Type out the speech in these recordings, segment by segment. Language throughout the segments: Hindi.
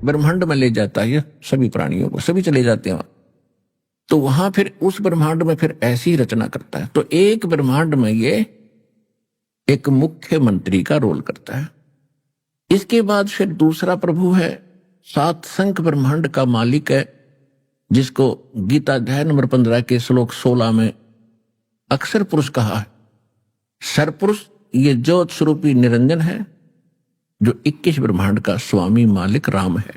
ब्रह्मांड में ले जाता है, सभी प्राणियों को, सभी चले जाते हैं वहां। तो वहां फिर उस ब्रह्मांड में फिर ऐसी ही रचना करता है। तो एक ब्रह्मांड में ये एक मुख्यमंत्री का रोल करता है। इसके बाद फिर दूसरा प्रभु है, सात संख्य ब्रह्मांड का मालिक है, जिसको गीता अध्याय नंबर 15 के श्लोक 16 में अक्षर पुरुष कहा है। सरपुरुष ये ज्योत स्वरूपी निरंजन है, जो 21 ब्रह्मांड का स्वामी मालिक राम है।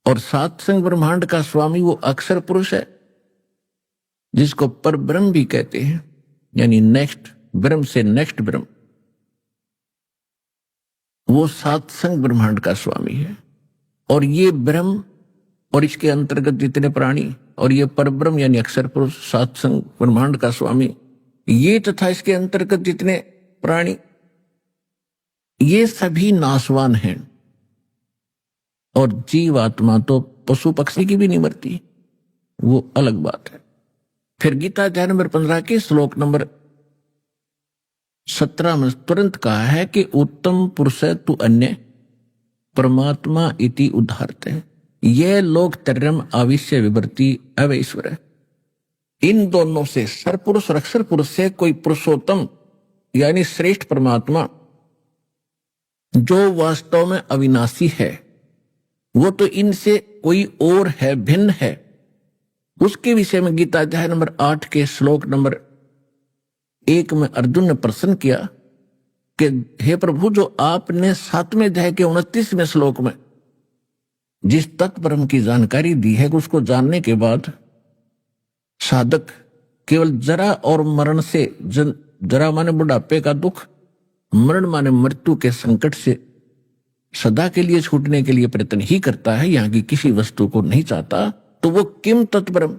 और सात संख्य ब्रह्मांड का स्वामी वो अक्षर पुरुष है, जिसको पर ब्रह्म भी कहते हैं, यानी नेक्स्ट ब्रह्म से नेक्स्ट ब्रह्म। वो सात संख्य ब्रह्मांड का स्वामी है। और ये ब्रह्म और इसके अंतर्गत जितने प्राणी और ये परब्रह्म यानी अक्षर पुरुष सात संख्य ब्रह्मांड का स्वामी, ये तथा इसके अंतर्गत जितने प्राणी, ये सभी नाशवान हैं। और जीव आत्मा तो पशु पक्षी की भी नहीं मरती, वो अलग बात है। फिर गीता अध्याय नंबर 15 के श्लोक नंबर 17 में तुरंत कहा है कि उत्तम पुरुष तु अन्य परमात्मा इति उदाहरते, यह लोक त्रयम् आविश्य विवर्ती अवैश्वर है। इन दोनों से, सरपुरुष और अक्षर पुरुष से कोई पुरुषोत्तम यानी श्रेष्ठ परमात्मा जो वास्तव में अविनाशी है, वो तो इनसे कोई और है, भिन्न है। उसके विषय में गीता अध्याय नंबर 8 के श्लोक नंबर 1 में अर्जुन ने प्रश्न किया कि हे प्रभु, जो आपने 7वें अध्याय के 29वें श्लोक में जिस तत्व ब्रह्म की जानकारी दी है, उसको जानने के बाद साधक केवल जरा और मरण से, जरा माने बुढ़ापे का दुख, मरण माने मृत्यु के संकट से सदा के लिए छूटने के लिए प्रयत्न ही करता है, यहां की किसी वस्तु को नहीं चाहता। तो वो किम तत्ब्रह्म,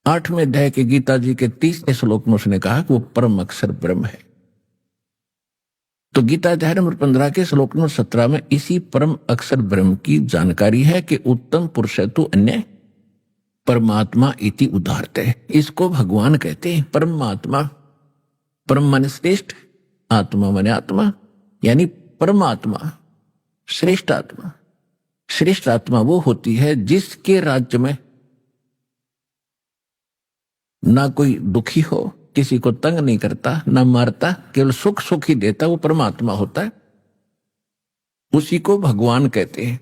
8वें अध्याय के गीता जी के 30वें श्लोक में उसने कहा कि वो परम अक्षर ब्रह्म है। तो गीता अध्याय नंबर 15 के श्लोक नंबर 17 में इसी परम अक्षर ब्रह्म की जानकारी है कि उत्तम पुरुष तु अन्य परमात्मा इति उदाहरते, इसको भगवान कहते हैं। परमात्मा, परम माने श्रेष्ठ, आत्मा माने आत्मा, यानी परमात्मा, श्रेष्ठ आत्मा। श्रेष्ठ आत्मा वो होती है जिसके राज्य में ना कोई दुखी हो, किसी को तंग नहीं करता, ना मारता, केवल सुख सुख ही देता, वो परमात्मा होता है। उसी को भगवान कहते हैं।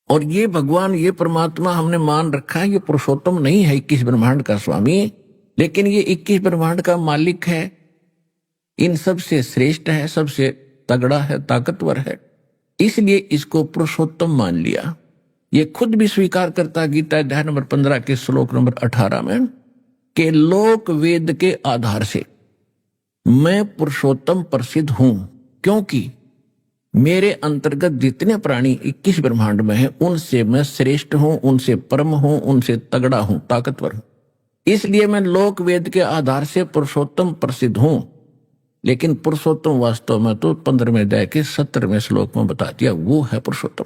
और ये भगवान, ये परमात्मा हमने मान रखा है, ये पुरुषोत्तम नहीं है 21 ब्रह्मांड का स्वामी, लेकिन ये 21 ब्रह्मांड का मालिक है, इन सब से श्रेष्ठ है, सबसे तगड़ा है, ताकतवर है, इसलिए इसको पुरुषोत्तम मान लिया। ये खुद भी स्वीकार करता गीता अध्याय नंबर 15 के श्लोक नंबर 18 में कि लोक वेद के आधार से मैं पुरुषोत्तम प्रसिद्ध हूं, क्योंकि मेरे अंतर्गत जितने प्राणी 21 ब्रह्मांड में हैं, उनसे मैं श्रेष्ठ हूं, उनसे परम हूं, उनसे तगड़ा हूं, ताकतवर हूं। इसलिए मैं लोक वेद के आधार से पुरुषोत्तम प्रसिद्ध हूं। लेकिन पुरुषोत्तम वास्तव में तो 15वें अध्याय के 17वें श्लोक में बता दिया, वो है पुरुषोत्तम।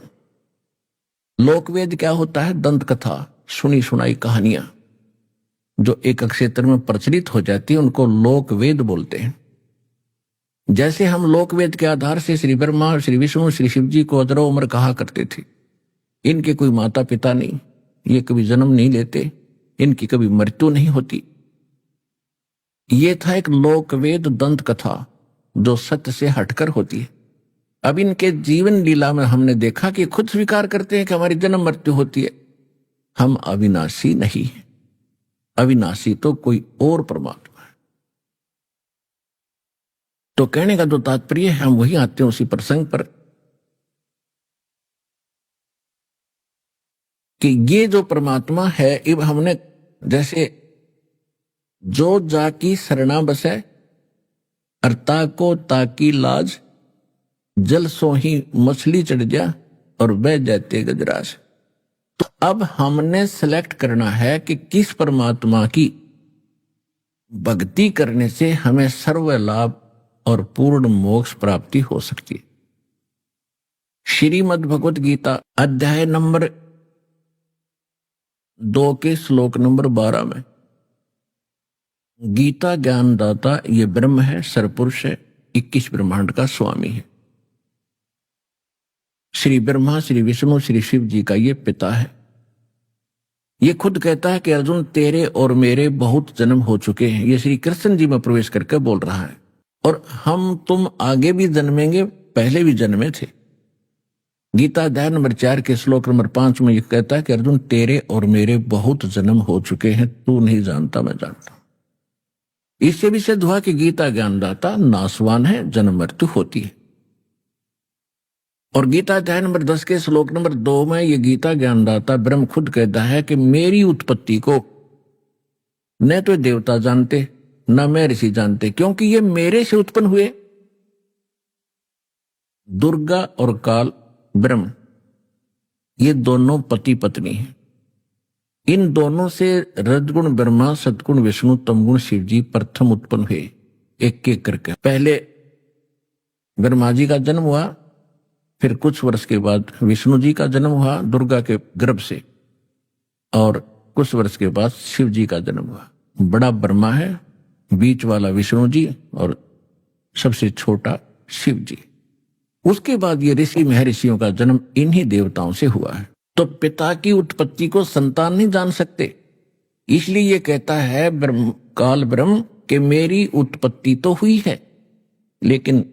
लोकवेद क्या होता है? दंत कथा, सुनी सुनाई कहानियां जो एक क्षेत्र में प्रचलित हो जाती है, उनको लोकवेद बोलते हैं। जैसे हम लोकवेद के आधार से श्री ब्रह्मा, श्री विष्णु, श्री शिव जी को अजरो उम्र कहा करते थे। इनके कोई माता पिता नहीं, ये कभी जन्म नहीं लेते, इनकी कभी मृत्यु नहीं होती। ये था एक लोकवेद दंत कथा जो सत्य से हटकर होती है। अब इनके जीवन लीला में हमने देखा कि खुद स्वीकार करते हैं कि हमारी जन्म मृत्यु होती है, हम अविनाशी नहीं है। अविनाशी तो कोई और परमात्मा है। तो कहने का जो तात्पर्य है, हम वही आते हैं उसी प्रसंग पर कि ये जो परमात्मा है, अब हमने जैसे जो जाकी शरणा बसे अर्ता को ताकी लाज, जल सो ही मछली चढ़ जा और बह जाते गजराज। तो अब हमने सिलेक्ट करना है कि किस परमात्मा की भक्ति करने से हमें सर्व लाभ और पूर्ण मोक्ष प्राप्ति हो सकती है। श्रीमद् भगवत गीता अध्याय नंबर 2 के श्लोक नंबर 12 में गीता ज्ञानदाता ये ब्रह्म है, सरपुरुष है, 21 ब्रह्मांड का स्वामी है। श्री ब्रह्मा, श्री विष्णु, श्री शिव जी का ये पिता है। ये खुद कहता है कि अर्जुन तेरे और मेरे बहुत जन्म हो चुके हैं। ये श्री कृष्ण जी में प्रवेश करके बोल रहा है। और हम तुम आगे भी जन्मेंगे, पहले भी जन्मे थे। गीता अध्याय नंबर 4 के श्लोक नंबर 5 में ये कहता है कि अर्जुन तेरे और मेरे बहुत जन्म हो चुके हैं, तू नहीं जानता मैं जानता। इससे भी सिद्ध हुआ कि गीता ज्ञानदाता नासवान है, जन्म मृत्यु होती है। और गीता अध्याय नंबर 10 के श्लोक नंबर 2 में ये गीता ज्ञानदाता ब्रह्म खुद कहता है कि मेरी उत्पत्ति को न तो देवता जानते न मैं ऋषि जानते, क्योंकि ये मेरे से उत्पन्न हुए। दुर्गा और काल ब्रह्म ये दोनों पति पत्नी हैं। इन दोनों से रजगुण ब्रह्मा, सतगुण विष्णु, तमगुण शिव जी प्रथम उत्पन्न हुए, एक एक करके। पहले ब्रह्मा जी का जन्म हुआ, फिर कुछ वर्ष के बाद विष्णु जी का जन्म हुआ दुर्गा के गर्भ से, और कुछ वर्ष के बाद शिव जी का जन्म हुआ। बड़ा ब्रह्मा है, बीच वाला विष्णु जी और सबसे छोटा शिव जी। उसके बाद ये ऋषि महर्षियों का जन्म इन्हीं देवताओं से हुआ है। तो पिता की उत्पत्ति को संतान नहीं जान सकते, इसलिए ये कहता है काल ब्रह्म कि मेरी उत्पत्ति तो हुई है, लेकिन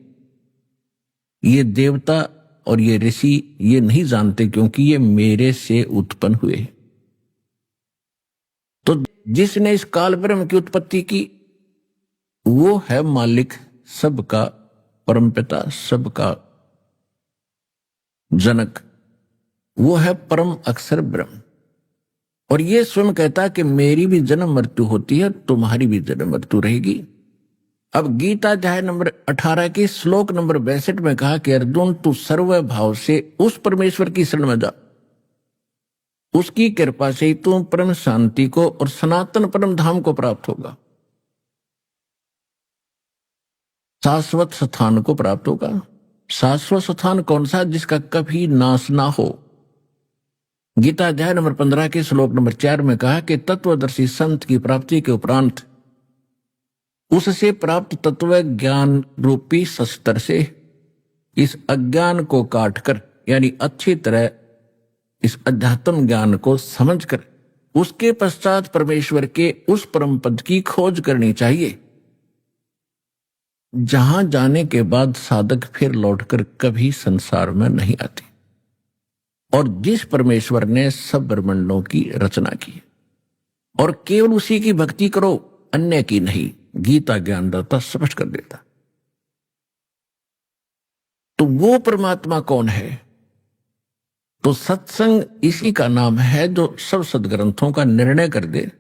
ये देवता और ये ऋषि ये नहीं जानते, क्योंकि ये मेरे से उत्पन्न हुए। तो जिसने इस काल ब्रह्म की उत्पत्ति की वो है मालिक, सबका परमपिता, सबका जनक, वो है परम अक्षर ब्रह्म। और ये स्वयं कहता है कि मेरी भी जन्म मृत्यु होती है, तुम्हारी भी जन्म मृत्यु रहेगी। अब गीता अध्याय नंबर 18 के श्लोक नंबर 62 में कहा कि अर्जुन तू सर्व भाव से उस परमेश्वर की शरण में जा, उसकी कृपा से ही तू परम शांति को और सनातन परम धाम को प्राप्त होगा, शाश्वत स्थान को प्राप्त होगा। शाश्वत स्थान कौन सा? जिसका कभी नाश ना हो। गीता अध्याय नंबर 15 के श्लोक नंबर 4 में कहा कि तत्वदर्शी संत की प्राप्ति के उपरांत उससे प्राप्त तत्व ज्ञान रूपी शस्त्र से इस अज्ञान को काटकर, यानी अच्छी तरह इस अध्यात्म ज्ञान को समझकर उसके पश्चात परमेश्वर के उस परम पद की खोज करनी चाहिए, जहां जाने के बाद साधक फिर लौटकर कभी संसार में नहीं आते, और जिस परमेश्वर ने सब ब्रह्मांडों की रचना की, और केवल उसी की भक्ति करो, अन्य की नहीं। गीता ज्ञानदाता स्पष्ट कर देता। तो वो परमात्मा कौन है? तो सत्संग इसी का नाम है जो सब सदग्रंथों का निर्णय कर दे।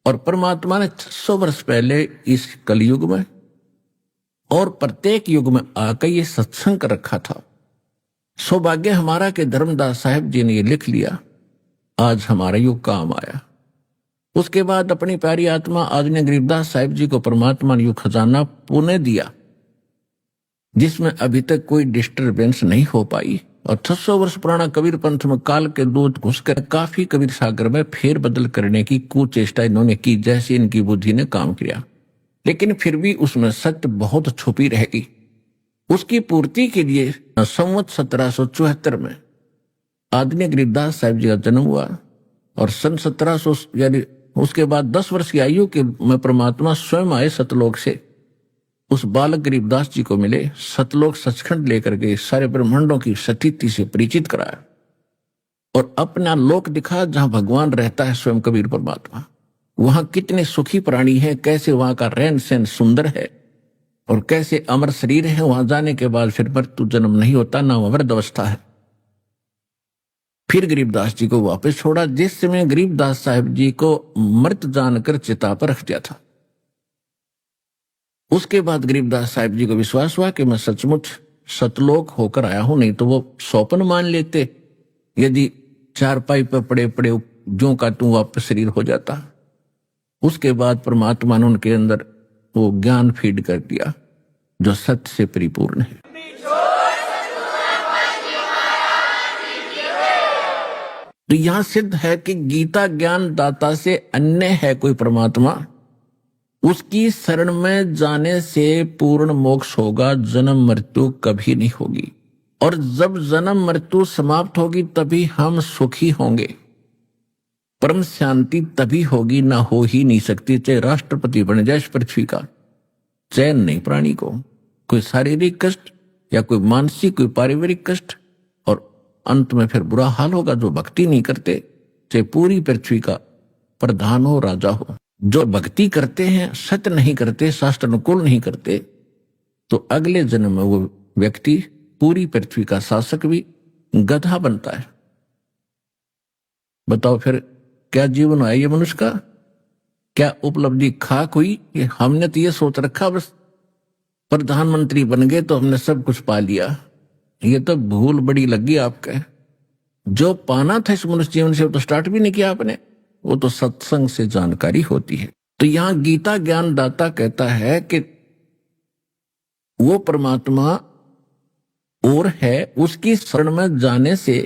और परमात्मा ने 600 वर्ष पहले इस कलयुग में और प्रत्येक युग में आकर ये सत्संग कर रखा था। सौभाग्य हमारा कि धर्मदास साहब जी ने ये लिख लिया, आज हमारा युग काम आया। उसके बाद अपनी प्यारी आत्मा आदरणीय गरीबदास साहिब जी को परमात्मा ने यू खजाना पुण्य दिया, जिसमें अभी तक कोई डिस्टरबेंस नहीं हो पाई। और 600 वर्ष पुराना कबीर पंथ में काल के दूत घुसकर काफी कबीर सागर में फेर बदल करने की कुचेष्टा इन्होंने की, जैसे इनकी बुद्धि ने काम किया। लेकिन फिर भी उसमें सत्य बहुत छुपी रहेगी। उसकी पूर्ति के लिए संवत 1774 में आदरणीय गरीबदास साहिब जी का जन्म हुआ, और सन 1700 यानी उसके बाद 10 वर्ष की आयु के में परमात्मा स्वयं आए सतलोक से, उस बालक गरीबदास जी को मिले, सतलोक सचखंड लेकर के सारे ब्रह्मांडों की सटीकता से परिचित कराया, और अपना लोक दिखा जहां भगवान रहता है स्वयं कबीर परमात्मा। वहां कितने सुखी प्राणी हैं, कैसे वहां का रहन सहन सुंदर है, और कैसे अमर शरीर है। वहां जाने के बाद फिर मृत्यु जन्म नहीं होता, ना अमृत अवस्था है। फिर गरीबदास जी को वापस छोड़ा, जिस समय गरीबदास साहिब जी को मृत जानकर चिता पर रख दिया था। उसके बाद गरीबदास साहिब जी को विश्वास हुआ कि मैं सचमुच सतलोक होकर आया हूं, नहीं तो वो स्वप्न मान लेते यदि चारपाई पर पड़े पड़े जो का तू वापस शरीर हो जाता। उसके बाद परमात्मा ने उनके अंदर वो ज्ञान फीड कर दिया जो सत्य से परिपूर्ण है। तो यहां सिद्ध है कि गीता ज्ञान दाता से अन्य है कोई परमात्मा, उसकी शरण में जाने से पूर्ण मोक्ष होगा, जन्म मृत्यु कभी नहीं होगी। और जब जन्म मृत्यु समाप्त होगी तभी हम सुखी होंगे। परम शांति तभी होगी, ना हो ही नहीं सकती, चाहे राष्ट्रपति बन जाए इस पृथ्वी का। चैन नहीं प्राणी को, कोई शारीरिक कष्ट या कोई मानसिक कोई पारिवारिक कष्ट, और अंत में फिर बुरा हाल होगा जो भक्ति नहीं करते, चाहे पूरी पृथ्वी का प्रधान हो, राजा हो। जो भक्ति करते हैं, सत्य नहीं करते, शास्त्र अनुकूल नहीं करते, तो अगले जन्म में वो व्यक्ति पूरी पृथ्वी का शासक भी गधा बनता है। बताओ फिर क्या जीवन है ये मनुष्य का? क्या उपलब्धि खाक हुई? हमने तो ये सोच रखा बस प्रधानमंत्री बन गए तो हमने सब कुछ पा लिया। ये तो भूल बड़ी लगी आपके। जो पाना था इस मनुष्य जीवन से वो तो स्टार्ट भी नहीं किया आपने। वो तो सत्संग से जानकारी होती है। तो यहां गीता ज्ञान दाता कहता है कि वो परमात्मा और है, उसकी शरण में जाने से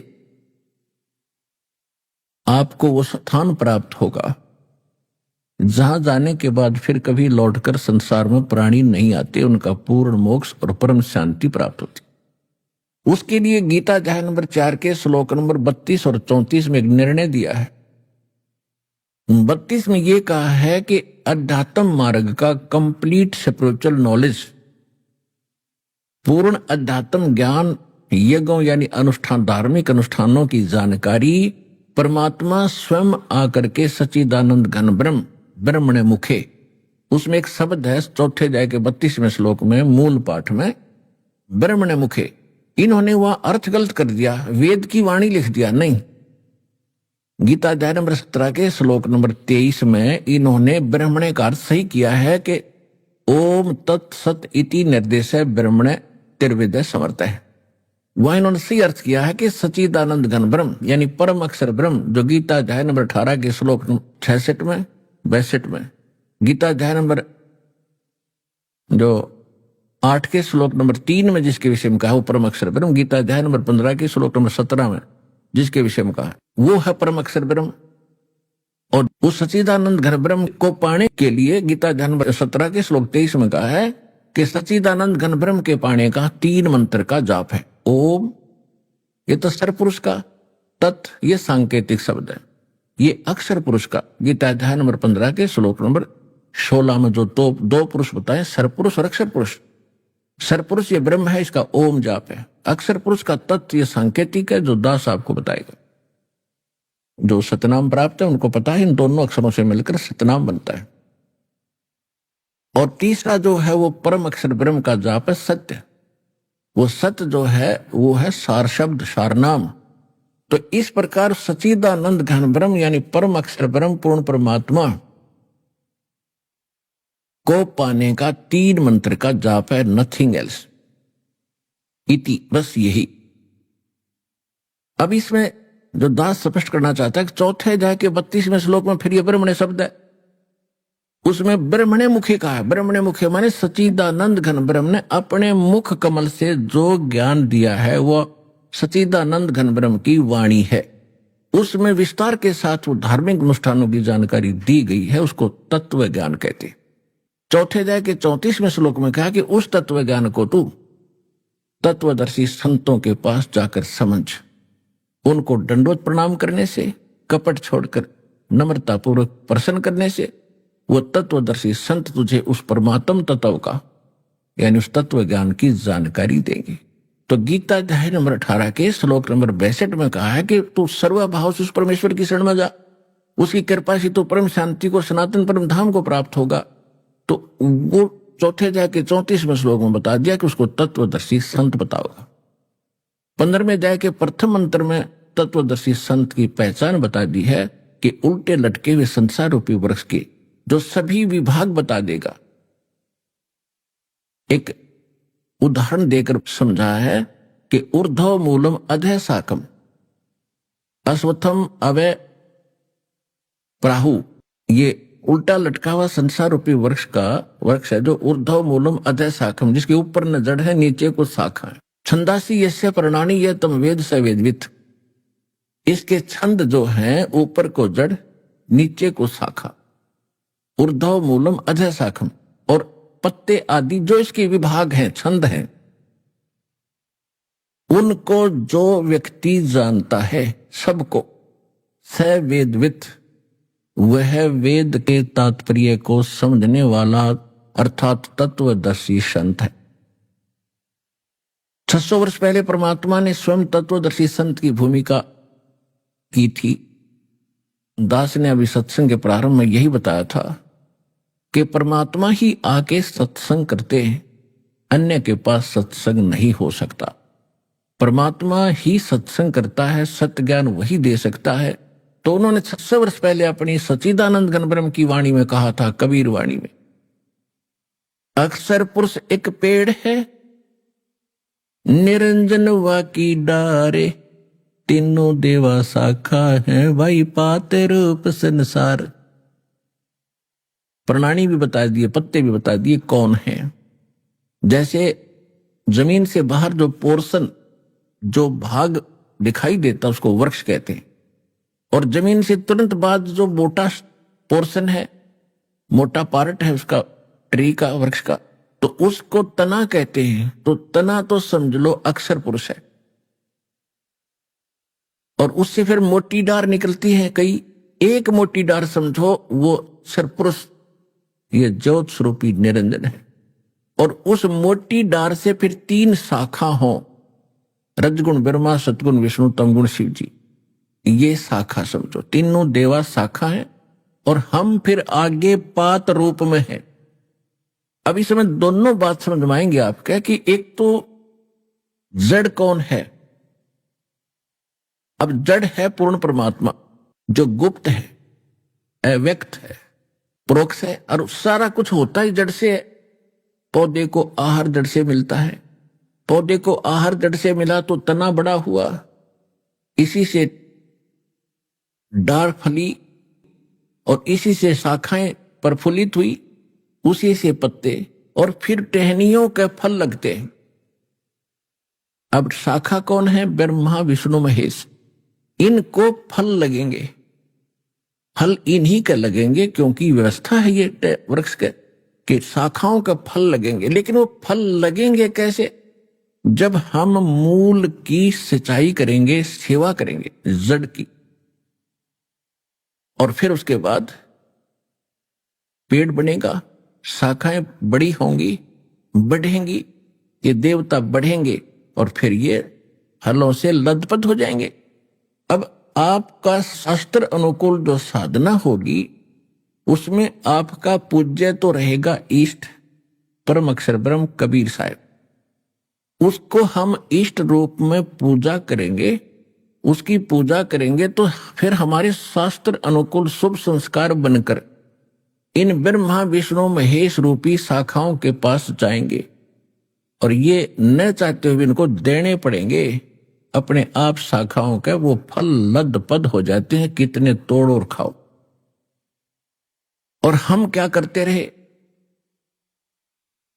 आपको वो स्थान प्राप्त होगा जहां जाने के बाद फिर कभी लौटकर संसार में प्राणी नहीं आते, उनका पूर्ण मोक्ष और परम शांति प्राप्त होती। उसके लिए गीता अध्याय नंबर 4 के श्लोक नंबर 32 और 34 में एक निर्णय दिया है। 32 में यह कहा है कि अध्यात्म मार्ग का कंप्लीट स्पिरिचुअल नॉलेज, पूर्ण अध्यात्म ज्ञान, यज्ञों यानी अनुष्ठान, धार्मिक अनुष्ठानों की जानकारी परमात्मा स्वयं आकर के सच्चिदानंद घन ब्रह्म ब्रह्मणे मुखे, उसमें एक शब्द है चौथे अध्याय के 32वें श्लोक में मूल पाठ में, ब्रह्मणे मुखे। इन्होंने वह अर्थ गलत कर दिया, वेद की वाणी लिख दिया। नहीं, गीता अध्याय नंबर 17 के श्लोक नंबर 23 में इन्होंने ब्रह्मणे का अर्थ सही किया है कि ओम तत्सत इति निर्देश ब्रह्मणे त्रिविद समर्थ है। वह इन्होंने सही अर्थ किया है कि सच्चिदानंद घन ब्रह्म यानी परम अक्षर ब्रह्म, जो गीता अध्याय नंबर 18 के श्लोक 66 में 62 में, गीता अध्याय नंबर जो 8 के श्लोक नंबर 3 में जिसके विषय में कहा वो परम अक्षर ब्रह्म, गीता अध्याय नंबर 15 के श्लोक नंबर 17 में जिसके विषय में कहा वो है परम अक्षर ब्रह्म। और उस सच्चिदानंद घन ब्रह्म को पाने के लिए गीता अध्याय नंबर 17 के श्लोक 23 में कहा है कि सच्चिदानंद घन ब्रह्म के पाने का 3 मंत्र का जाप है। ओम ये तो सर पुरुष का, तत् ये सांकेतिक शब्द है, ये अक्षर पुरुष का गीता अध्याय नंबर 15 के श्लोक नंबर 16 में जो दो पुरुष बताए, सर पुरुष और अक्षर पुरुष। सर पुरुष ये ब्रह्म है, इसका ओम जाप है। अक्षर पुरुष का तत्व ये सांकेतिक है, जो दास आपको बताएगा। जो सतनाम प्राप्त है उनको पता है इन दोनों अक्षरों से मिलकर सतनाम बनता है। और तीसरा जो है वो परम अक्षर ब्रह्म का जाप है सत्य। वो सत्य जो है वो है सार शब्द, सारनाम। तो इस प्रकार सच्चिदानंद घन ब्रह्म यानी परम अक्षर ब्रह्म पूर्ण परमात्मा को पाने का 3 मंत्र का जाप है, नथिंग एल्स इति, बस यही। अब इसमें जो दास स्पष्ट करना चाहता है, चौथे अध्याय के 32वें श्लोक में फिर ये ब्रह्मणे शब्द है, उसमें ब्रह्मणे मुखे कहा है। ब्रह्मणे मुखे माने सच्चिदानंद घन ब्रह्म ने अपने मुख कमल से जो ज्ञान दिया है वो सच्चिदानंद घन ब्रह्म की वाणी है। उसमें विस्तार के साथ वो धार्मिक अनुष्ठानों की जानकारी दी गई है, उसको तत्व ज्ञान कहते। चौथे अध्याय के 34वें श्लोक में कहा कि उस तत्व ज्ञान को तू तत्वदर्शी संतों के पास जाकर समझ। उनको दंडवत प्रणाम करने से, कपट छोड़कर नम्रतापूर्वक प्रसन्न करने से वो तत्वदर्शी संत तुझे उस परमात्म तत्व का यानी उस तत्व ज्ञान की जानकारी देंगे। तो गीता अध्याय नंबर 18 के श्लोक नंबर 62 में कहा है कि तू सर्वभाव से उस परमेश्वर की शरण में जा, उसकी कृपा से तो परम शांति को, सनातन परम धाम को प्राप्त होगा। तो वो चौथे अध्याय के 34वें श्लोक में बता दिया कि उसको तत्वदर्शी संत बताओगा। 15वें अध्याय के प्रथम मंत्र में तत्वदर्शी संत की पहचान बता दी है कि उल्टे लटके हुए संसार रूपी वृक्ष के जो सभी विभाग बता देगा। एक उदाहरण देकर समझा है कि ऊर्ध्व मूलम अधः शाखम अश्वत्थम अवय प्राहु, ये उल्टा लटका हुआ संसार रूपी वृक्ष है जो ऊर्ध्व मूलम अधः शाखम, जिसके ऊपर न जड़ है नीचे को शाखा है। छंदासी यस्य प्रणानी यह तम वेद स वेदवित, इसके छंद जो हैं ऊपर को जड़ नीचे को शाखा, ऊर्ध्व मूलम अधः शाखम। और पत्ते आदि जो इसके विभाग हैं, छंद हैं, उनको जो व्यक्ति जानता है सबको, स वेदवित, वह वेद के तात्पर्य को समझने वाला अर्थात तत्वदर्शी संत है। 600 वर्ष पहले परमात्मा ने स्वयं तत्वदर्शी संत की भूमिका की थी। दास ने अभी सत्संग के प्रारंभ में यही बताया था कि परमात्मा ही आके सत्संग करते हैं, अन्य के पास सत्संग नहीं हो सकता। परमात्मा ही सत्संग करता है, सत्य ज्ञान वही दे सकता है। तो उन्होंने 600 वर्ष पहले अपनी सच्चिदानंद घन ब्रह्म की वाणी में कहा था, कबीर वाणी में, अक्षर पुरुष एक पेड़ है, निरंजन वा की डारे, तीनों देवा शाखा है, भाई पाते रूप संसार। प्रणाली भी बता दिए, पत्ते भी बता दिए कौन है। जैसे जमीन से बाहर जो पोर्शन, जो भाग दिखाई देता उसको वृक्ष कहते हैं, और जमीन से तुरंत बाद जो मोटा पोर्शन है, मोटा पार्ट है उसका, ट्री का, वृक्ष का, तो उसको तना कहते हैं। तो तना तो समझ लो अक्षर पुरुष है, और उससे फिर मोटी डार निकलती है कई, एक मोटी डार समझो वो अक्षर पुरुष, ये ज्योत स्वरूपी निरंजन है। और उस मोटी डार से फिर 3 शाखा हो, रजगुण ब्रह्मा, सतगुण विष्णु, तमगुण शिव जी, ये शाखा समझो, तीनों देवा शाखा है, और हम फिर आगे पात रूप में है। अब इस समय दोनों बात समझ में आएंगे आपके कि एक तो जड़ कौन है। अब जड़ है पूर्ण परमात्मा जो गुप्त है, अव्यक्त है, परोक्ष है, और सारा कुछ होता ही जड़ से है। पौधे को आहार जड़ से मिलता है, पौधे को आहार जड़ से मिला तो तना बड़ा हुआ, इसी से डार फली, और इसी से शाखाएं प्रफुल्लित हुई, उसी से पत्ते, और फिर टहनियों के फल लगते हैं। अब शाखा कौन है? ब्रह्मा विष्णु महेश, इनको फल लगेंगे, फल इन्हीं के लगेंगे, क्योंकि व्यवस्था है ये वृक्ष के कि शाखाओं का फल लगेंगे। लेकिन वो फल लगेंगे कैसे? जब हम मूल की सिंचाई करेंगे, सेवा करेंगे जड़ की, और फिर उसके बाद पेड़ बनेगा, शाखाएं बड़ी होंगी, बढ़ेंगी, ये देवता बढ़ेंगे, और फिर ये फलों से लदपद हो जाएंगे। अब आपका शास्त्र अनुकूल जो साधना होगी उसमें आपका पूज्य तो रहेगा इष्ट परम अक्षर ब्रह्म कबीर साहब। उसको हम इष्ट रूप में पूजा करेंगे, उसकी पूजा करेंगे तो फिर हमारे शास्त्र अनुकूल शुभ संस्कार बनकर इन ब्रह्मा विष्णु महेश रूपी शाखाओं के पास जाएंगे, और ये न चाहते हुए इनको देने पड़ेंगे। अपने आप शाखाओं के वो फल लदपद हो जाते हैं, कितने तोड़ो और खाओ। और हम क्या करते रहे?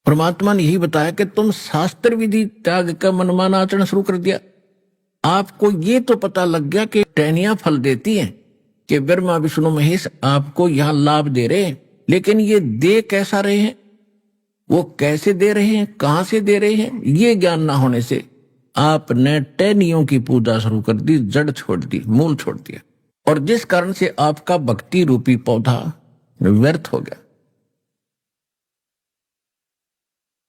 परमात्मा ने यही बताया कि तुम शास्त्र विधि त्याग का मनमाना आचरण शुरू कर दिया। आपको ये तो पता लग गया कि टहनियां फल देती हैं, कि ब्रह्मा विष्णु महेश आपको यहां लाभ दे रहे हैं, लेकिन ये दे कैसा रहे हैं, वो कैसे दे रहे हैं, कहां से दे रहे हैं, ये ज्ञान ना होने से आपने टहनियों की पूजा शुरू कर दी, जड़ छोड़ दी, मूल छोड़ दिया, और जिस कारण से आपका भक्ति रूपी पौधा व्यर्थ हो गया।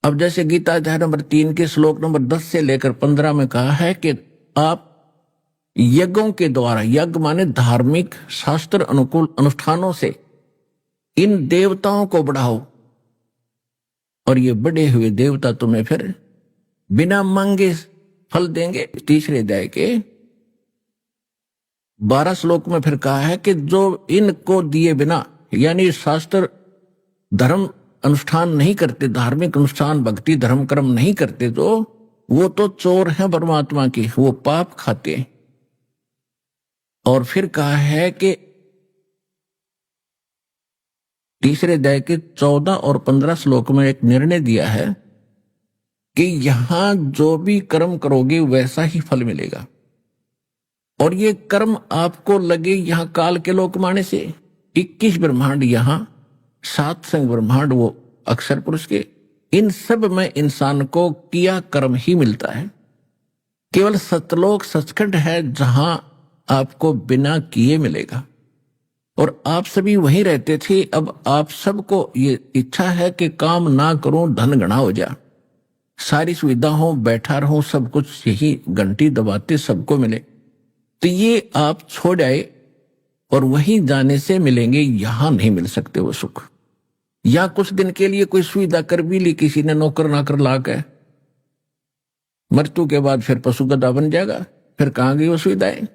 अब जैसे गीता अध्याय नंबर 3 के श्लोक नंबर 10 से लेकर 15 में कहा है कि आप यज्ञों के द्वारा, यज्ञ माने धार्मिक शास्त्र अनुकूल अनुष्ठानों से इन देवताओं को बढ़ाओ, और ये बढ़े हुए देवता तुम्हें फिर बिना मांगे फल देंगे। तीसरे अध्याय के 12 श्लोक में फिर कहा है कि जो इनको दिए बिना, यानी शास्त्र धर्म अनुष्ठान नहीं करते, धार्मिक अनुष्ठान भक्ति धर्म कर्म नहीं करते, तो वो तो चोर हैं परमात्मा की, वो पाप खाते हैं। और फिर कहा है कि तीसरे अध्याय के 14 और 15 श्लोक में एक निर्णय दिया है कि यहां जो भी कर्म करोगे वैसा ही फल मिलेगा, और ये कर्म आपको लगे यहां काल के लोकमान्य से 21 ब्रह्मांड, यहां 7 संग ब्रह्मांड वो अक्षर पुरुष के, इन सब में इंसान को किया कर्म ही मिलता है। केवल सतलोक सचखंड है जहां आपको बिना किए मिलेगा, और आप सभी वहीं रहते थे। अब आप सबको ये इच्छा है कि काम ना करूं, धन गणा हो जा, सारी सुविधा हो, बैठा रहूं, सब कुछ यही घंटी दबाते सबको मिले। तो ये आप छोड़ आए और वहीं जाने से मिलेंगे, यहां नहीं मिल सकते वो सुख। या कुछ दिन के लिए कोई सुविधा कर भी ली किसी ने, नौकर नाकर ला के, मृत्यु के बाद फिर पशु गधा बन जाएगा, फिर कहां गई वो सुविधाएं।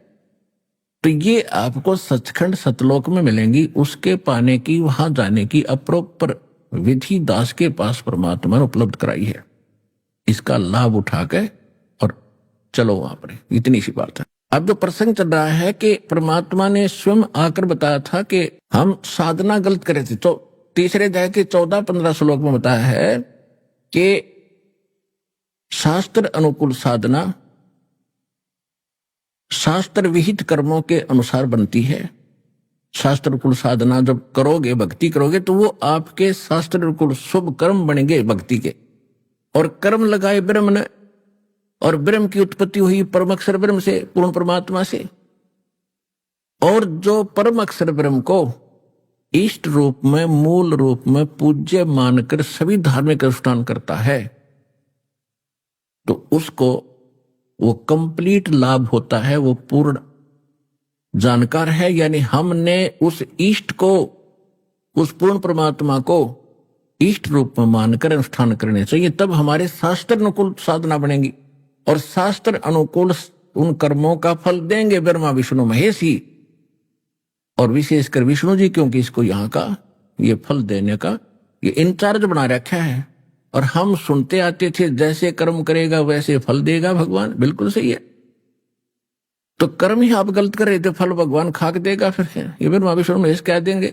तो ये आपको सचखंड सतलोक में मिलेंगी। उसके पाने की, वहां जाने की अप्रोपर विधि दास के पास परमात्मा ने उपलब्ध कराई है। इसका लाभ उठा के और चलो वहां पर, इतनी सी बात है। अब जो प्रसंग चल रहा है कि परमात्मा ने स्वयं आकर बताया था कि हम साधना गलत करे थे। तो तीसरे अध्याय के 14-15 श्लोक में बताया है कि शास्त्र अनुकूल साधना शास्त्र विहित कर्मों के अनुसार बनती है। शास्त्र अनुकूल साधना जब करोगे, भक्ति करोगे, तो वो आपके शास्त्र अनुकूल शुभ कर्म बनेंगे भक्ति के। और कर्म लगाए ब्रह्म ने, और ब्रह्म की उत्पत्ति हुई परम अक्षर ब्रह्म से, पूर्ण परमात्मा से। और जो परम अक्षर ब्रह्म को इष्ट रूप में, मूल रूप में पूज्य मानकर सभी धार्मिक अनुष्ठान करता है, तो उसको वो कंप्लीट लाभ होता है, वो पूर्ण जानकार है। यानी हमने उस इष्ट को, उस पूर्ण परमात्मा को इष्ट रूप में मानकर अनुष्ठान करने चाहिए, तब हमारे शास्त्र अनुकूल साधना बनेगी। और शास्त्र अनुकूल उन कर्मों का फल देंगे ब्रह्मा विष्णु महेश ही, और विशेषकर विष्णु जी, क्योंकि इसको यहाँ का ये फल देने का ये इंचार्ज बना रखा है। और हम सुनते आते थे जैसे कर्म करेगा वैसे फल देगा भगवान, बिल्कुल सही है। तो कर्म ही आप गलत कर रहे थे, फल भगवान खाक देगा, फिर ये ब्रह्मा विष्णु महेश कह देंगे।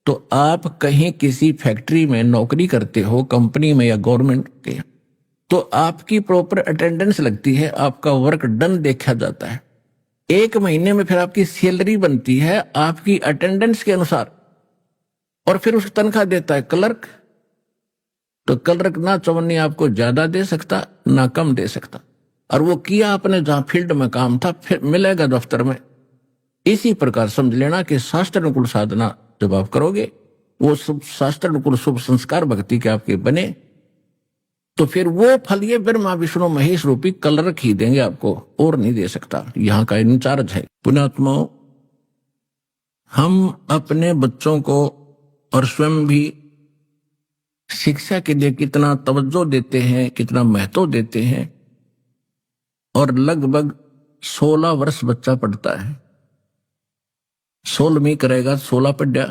तो आप कहीं किसी फैक्ट्री में नौकरी करते हो, कंपनी में या गवर्नमेंट के, तो आपकी प्रॉपर अटेंडेंस लगती है, आपका वर्क डन देखा जाता है। 1 महीने में फिर आपकी सैलरी बनती है आपकी अटेंडेंस के अनुसार, और फिर उसकी तनख्वाह देता है क्लर्क। तो क्लर्क ना चवन्नी आपको ज्यादा दे सकता, ना कम दे सकता, और वो किया आपने जहां फील्ड में काम था, फिर मिलेगा दफ्तर में। इसी प्रकार समझ लेना कि शास्त्र अनुकूल साधना जब आप करोगे, वो शुभ शास्त्र अनुकूल शुभ संस्कार भक्ति के आपके बने, तो फिर वो फल ये ब्रह्मा विष्णु महेश रूपी क्लर्क ही देंगे आपको, और नहीं दे सकता, यहाँ का इंचार्ज है। पुण्यात्माओं, हम अपने बच्चों को और स्वयं भी शिक्षा के लिए कितना तवज्जो देते हैं, कितना महत्व देते हैं। और लगभग 16 वर्ष बच्चा पढ़ता है, 16वीं करेगा, 16 पढ़ा,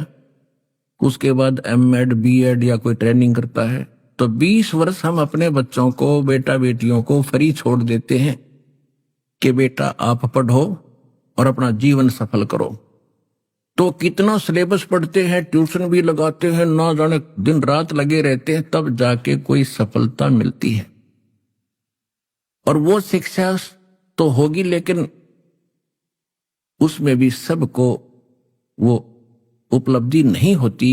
उसके बाद एमएड बीएड या कोई ट्रेनिंग करता है, तो 20 वर्ष हम अपने बच्चों को, बेटा बेटियों को फ्री छोड़ देते हैं कि बेटा आप पढ़ो और अपना जीवन सफल करो। तो कितना सिलेबस पढ़ते हैं, ट्यूशन भी लगाते हैं, ना जाने दिन रात लगे रहते हैं, तब जाके कोई सफलता मिलती है। और वो शिक्षा तो होगी, लेकिन उसमें भी सबको वो उपलब्धि नहीं होती।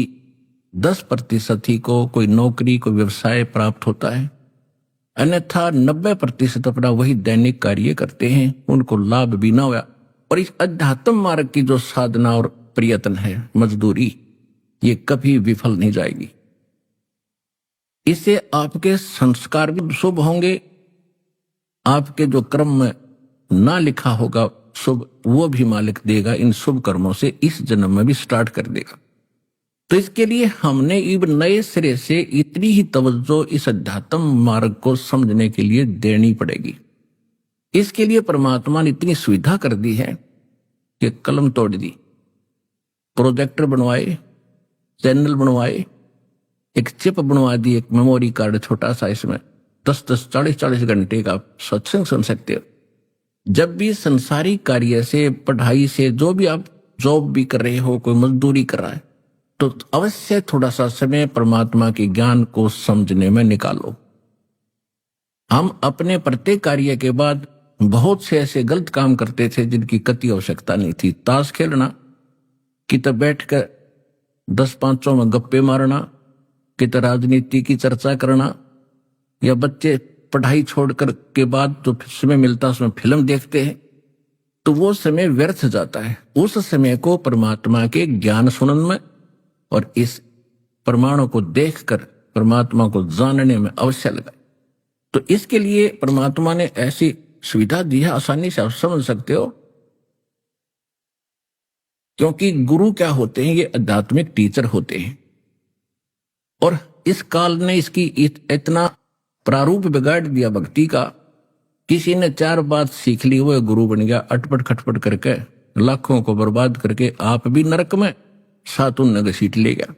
10% ही को कोई नौकरी, कोई व्यवसाय प्राप्त होता है, अन्यथा 90% अपना वही दैनिक कार्य करते हैं, उनको लाभ भी ना हुआ। और इस अध्यात्म मार्ग की जो साधना और प्रयत्न है, मजदूरी, ये कभी विफल नहीं जाएगी। इससे आपके संस्कार भी शुभ होंगे, आपके जो कर्म में ना लिखा होगा शुभ, वो भी मालिक देगा इन शुभ कर्मों से, इस जन्म में भी स्टार्ट कर देगा। तो इसके लिए हमने इब नए सिरे से इतनी ही तवज्जो इस अध्यात्म मार्ग को समझने के लिए देनी पड़ेगी। इसके लिए परमात्मा ने इतनी सुविधा कर दी है कि कलम तोड़ दी, प्रोजेक्टर बनवाए, चैनल बनवाए, एक चिप बनवा दी, एक मेमोरी कार्ड छोटा सा, इसमें 10-10, 40-40 घंटे का सत्संग सुन सकते हो। जब भी संसारी कार्य से, पढ़ाई से, जो भी आप जॉब भी कर रहे हो, कोई मजदूरी कर रहा है, तो अवश्य थोड़ा सा समय परमात्मा के ज्ञान को समझने में निकालो। हम अपने प्रत्येक कार्य के बाद बहुत से ऐसे गलत काम करते थे जिनकी कति आवश्यकता नहीं थी। ताश खेलना, कित बैठकर 10-5 में गप्पे मारना, कित राजनीति की चर्चा करना, या बच्चे पढ़ाई छोड़कर के बाद जो समय मिलता है उसमें फिल्म देखते हैं, तो वो समय व्यर्थ जाता है। उस समय को परमात्मा के ज्ञान सुनन में और इस प्रमाणों को देखकर परमात्मा को जानने में अवश्य लगाए। तो इसके लिए परमात्मा ने ऐसी सुविधा दी है, आसानी से आप समझ सकते हो। क्योंकि गुरु क्या होते हैं, ये आध्यात्मिक टीचर होते हैं। और इस काल ने इसकी इतना प्रारूप बिगाड़ दिया भक्ति का, किसी ने 4 बात सीख ली वो गुरु बन गया, अटपट खटपट करके लाखों को बर्बाद करके आप भी नरक में, साथ उन घसीट ले गया।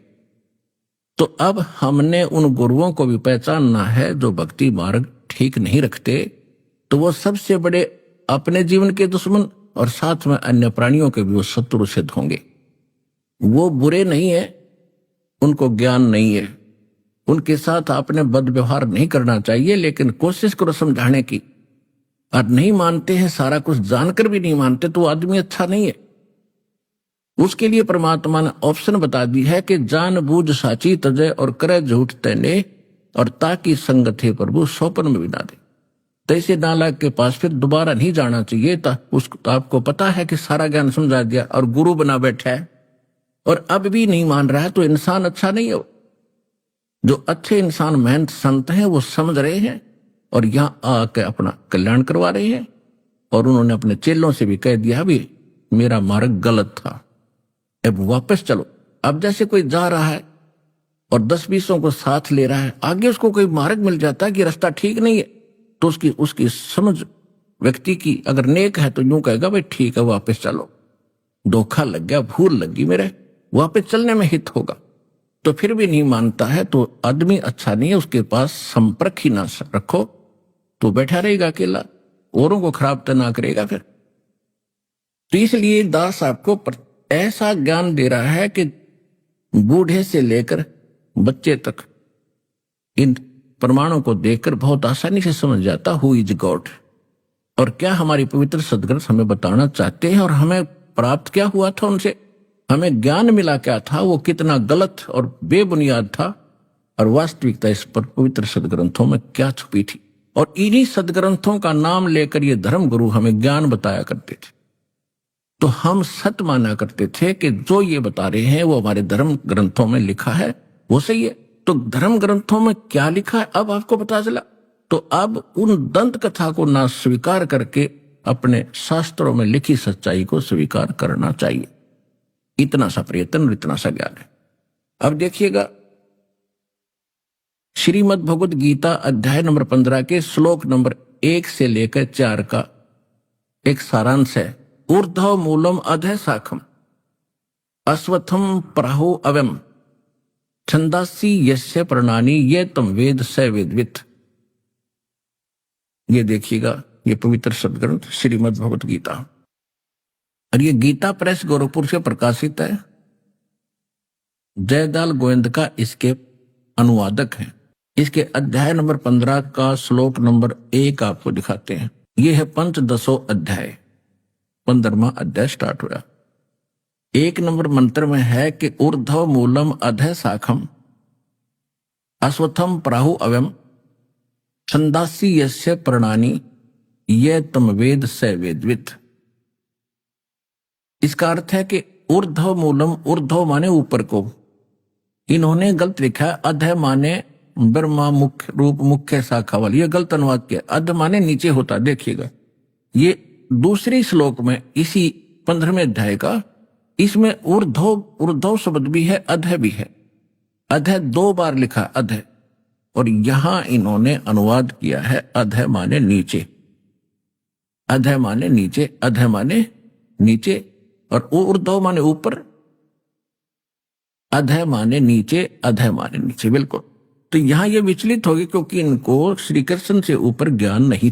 तो अब हमने उन गुरुओं को भी पहचानना है जो भक्ति मार्ग ठीक नहीं रखते, तो वो सबसे बड़े अपने जीवन के दुश्मन और साथ में अन्य प्राणियों के भी वो शत्रु सिद्ध होंगे। वो बुरे नहीं है, उनको ज्ञान नहीं है, उनके साथ आपने बद व्यवहार नहीं करना चाहिए, लेकिन कोशिश करो समझाने की। और नहीं मानते हैं, सारा कुछ जानकर भी नहीं मानते, तो वो आदमी अच्छा नहीं है। उसके लिए परमात्मा ने ऑप्शन बता दी है कि जान बूझ साची तजय और करे झूठ तैने, और ताकि संगत है प्रभु सौपन में भी ना दे। तैसे नालायक के पास फिर दोबारा नहीं जाना चाहिए। उसको तो आपको पता है कि सारा ज्ञान समझा दिया और गुरु बना बैठा है और अब भी नहीं मान रहा है, तो इंसान अच्छा नहीं है। जो अच्छे इंसान मेहनत संत हैं वो समझ रहे हैं और यहां आके अपना कल्याण करवा रहे हैं। और उन्होंने अपने चेलों से भी कह दिया भी मेरा मार्ग गलत था, अब वापस चलो। अब जैसे कोई जा रहा है और 10-20 को साथ ले रहा है, आगे उसको कोई मार्ग मिल जाता है कि रास्ता ठीक नहीं है, तो उसकी समझ व्यक्ति की अगर नेक है तो यूं कहेगा भाई ठीक है वापस चलो, धोखा लग गया, भूल लगी मेरे, वापस चलने में हित होगा। तो फिर भी नहीं मानता है तो आदमी अच्छा नहीं है, उसके पास संपर्क ही ना रखो, तो बैठा रहेगा अकेला, औरों को खराब तो ना करेगा फिर। तो इसलिए दास आपको ऐसा ज्ञान दे रहा है कि बूढ़े से लेकर बच्चे तक इन प्रमाणों को देखकर बहुत आसानी से समझ जाता हु इज गॉड, और क्या हमारी पवित्र सदग्रंथ हमें बताना चाहते हैं, और हमें प्राप्त क्या हुआ था उनसे, हमें ज्ञान मिला क्या था, वो कितना गलत और बेबुनियाद था, और वास्तविकता इस पर पवित्र सदग्रंथों में क्या छुपी थी। और इन्हीं सदग्रंथों का नाम लेकर ये धर्म गुरु हमें ज्ञान बताया करते थे। तो हम सत्य माना करते थे कि जो ये बता रहे हैं वो हमारे धर्म ग्रंथों में लिखा है वो सही है। तो धर्म ग्रंथों में क्या लिखा है अब आपको पता चला। तो अब उन दंत कथा को ना स्वीकार करके अपने शास्त्रों में लिखी सच्चाई को स्वीकार करना चाहिए। इतना सा प्रयत्न और इतना सा ज्ञान है। अब देखिएगा श्रीमद् भगवद गीता अध्याय नंबर 15 के श्लोक नंबर 1 से लेकर 4 का एक सारांश है। ऊर्ध्व मूलम अधः शाखम अश्वत्थम प्राहु अवम छंदासी यस्य प्रणानी ये तम वेद स वेदवित। ये देखिएगा, ये पवित्र सदग्रंथ श्रीमद् भगवद गीता, और ये गीता प्रेस गोरखपुर से प्रकाशित है। जयदाल गोविंद का इसके अनुवादक है। इसके अध्याय नंबर 15 का श्लोक नंबर 1 आपको दिखाते हैं। ये है पंचदशो अध्याय, 15वां अध्याय स्टार्ट हुआ। 1 नंबर मंत्र में है कि ऊर्ध्व मूलम अधः शाखम अश्वत्थम प्राहु अवम छंदासी यस्य प्रणानी ये तम वेद स वेदवित। इसका अर्थ है कि ऊर्ध्व मूलम, ऊर्ध्व माने ऊपर को, इन्होंने गलत लिखा है। अधः माने ब्रह्मा मुख्य रूप मुख्य शाखा वाली, ये गलत अनुवाद किया। अध माने नीचे होता। देखिएगा ये दूसरी श्लोक में इसी 15वें अध्याय का, इसमें ऊर्ध्व शब्द भी है, अधः भी है। अधः 2 बार लिखा अधः, और यहां इन्होंने अनुवाद किया है अधः माने नीचे, अधः माने नीचे, अधः माने नीचे, और ऊर्ध्व माने ऊपर, अधः माने नीचे, अधः माने नीचे। बिल्कुल। तो यहां ये विचलित हो गए क्योंकि इनको श्री कृष्ण से ऊपर ज्ञान नहीं